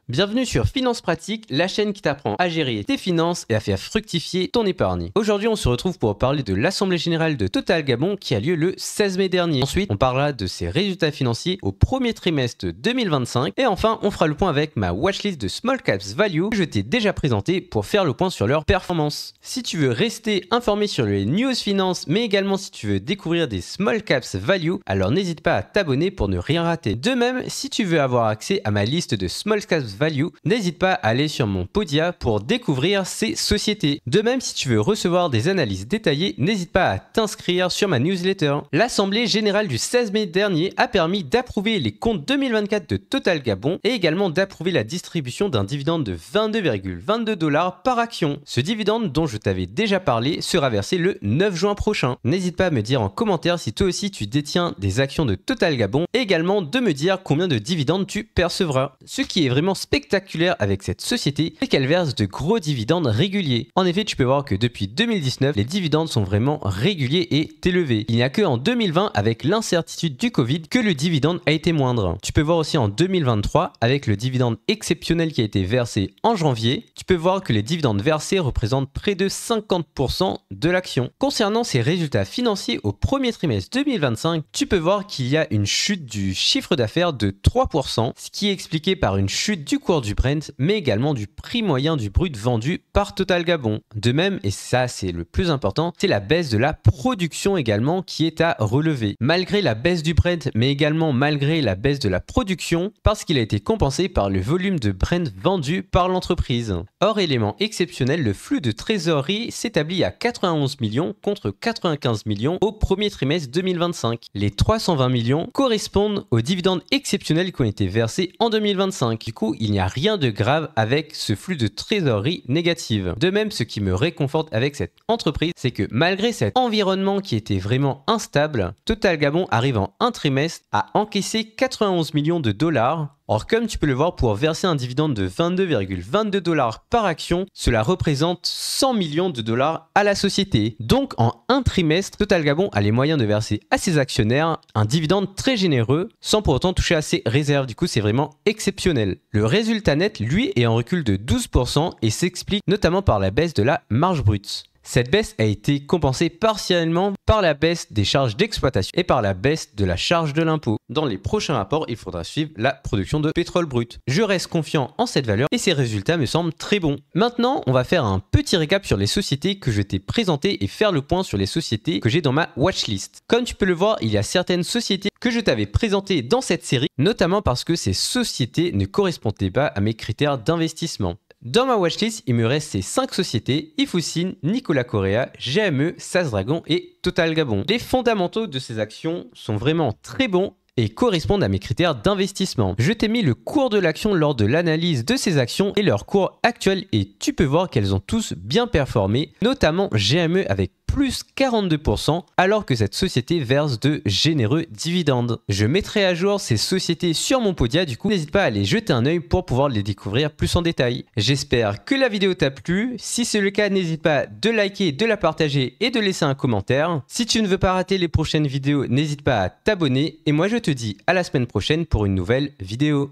Bienvenue sur Finance Pratique, la chaîne qui t'apprend à gérer tes finances et à faire fructifier ton épargne. Aujourd'hui, on se retrouve pour parler de l'Assemblée Générale de Total Gabon qui a lieu le 16 mai dernier. Ensuite, on parlera de ses résultats financiers au premier trimestre 2025. Et enfin, on fera le point avec ma watchlist de Small Caps Value que je t'ai déjà présenté pour faire le point sur leur performance. Si tu veux rester informé sur les news finances, mais également si tu veux découvrir des Small Caps Value, alors n'hésite pas à t'abonner pour ne rien rater. De même, si tu veux avoir accès à ma liste de Small Caps Value, n'hésite pas à aller sur mon Podia pour découvrir ces sociétés. De même, si tu veux recevoir des analyses détaillées, n'hésite pas à t'inscrire sur ma newsletter. L'Assemblée Générale du 16 mai dernier a permis d'approuver les comptes 2024 de Total Gabon et également d'approuver la distribution d'un dividende de 22,22 $ par action. Ce dividende dont je t'avais déjà parlé sera versé le 9 juin prochain. N'hésite pas à me dire en commentaire si toi aussi tu détiens des actions de Total Gabon et également de me dire combien de dividendes tu percevras. Ce qui est vraiment spectaculaire avec cette société, c'est qu'elle verse de gros dividendes réguliers. En effet, tu peux voir que depuis 2019, les dividendes sont vraiment réguliers et élevés. Il n'y a que en 2020, avec l'incertitude du Covid, que le dividende a été moindre. Tu peux voir aussi en 2023, avec le dividende exceptionnel qui a été versé en janvier, tu peux voir que les dividendes versés représentent près de 50% de l'action. Concernant ses résultats financiers au premier trimestre 2025, tu peux voir qu'il y a une chute du chiffre d'affaires de 3%, ce qui est expliqué par une chute du cours du Brent, mais également du prix moyen du brut vendu par Total Gabon. De même, et ça c'est le plus important, c'est la baisse de la production également qui est à relever. Malgré la baisse du Brent, mais également malgré la baisse de la production, parce qu'il a été compensé par le volume de Brent vendu par l'entreprise. Hors élément exceptionnel, le flux de trésorerie s'établit à 91 millions contre 95 millions au premier trimestre 2025. Les 320 millions correspondent aux dividendes exceptionnels qui ont été versés en 2025. Du coup, il n'y a rien de grave avec ce flux de trésorerie négative. De même, ce qui me réconforte avec cette entreprise, c'est que malgré cet environnement qui était vraiment instable, Total Gabon arrive en un trimestre à encaisser 91 millions de dollars. Or, comme tu peux le voir, pour verser un dividende de 22,22 $ par action, cela représente 100 millions de dollars à la société. Donc, en un trimestre, Total Gabon a les moyens de verser à ses actionnaires un dividende très généreux, sans pour autant toucher à ses réserves. Du coup, c'est vraiment exceptionnel. Le résultat net, lui, est en recul de 12% et s'explique notamment par la baisse de la marge brute. Cette baisse a été compensée partiellement par la baisse des charges d'exploitation et par la baisse de la charge de l'impôt. Dans les prochains rapports, il faudra suivre la production de pétrole brut. Je reste confiant en cette valeur et ses résultats me semblent très bons. Maintenant, on va faire un petit récap sur les sociétés que je t'ai présentées et faire le point sur les sociétés que j'ai dans ma watchlist. Comme tu peux le voir, il y a certaines sociétés que je t'avais présentées dans cette série, notamment parce que ces sociétés ne correspondaient pas à mes critères d'investissement. Dans ma watchlist, il me reste ces 5 sociétés: Ifusin, Nicolas Correa, GME, SAS Dragon et Total Gabon. Les fondamentaux de ces actions sont vraiment très bons et correspondent à mes critères d'investissement. Je t'ai mis le cours de l'action lors de l'analyse de ces actions et leur cours actuel et tu peux voir qu'elles ont tous bien performé, notamment GME avec plus 42%, alors que cette société verse de généreux dividendes. Je mettrai à jour ces sociétés sur mon Podia, du coup n'hésite pas à aller jeter un œil pour pouvoir les découvrir plus en détail. J'espère que la vidéo t'a plu. Si c'est le cas, n'hésite pas de liker, de la partager et de laisser un commentaire. Si tu ne veux pas rater les prochaines vidéos, n'hésite pas à t'abonner et moi je te dis à la semaine prochaine pour une nouvelle vidéo.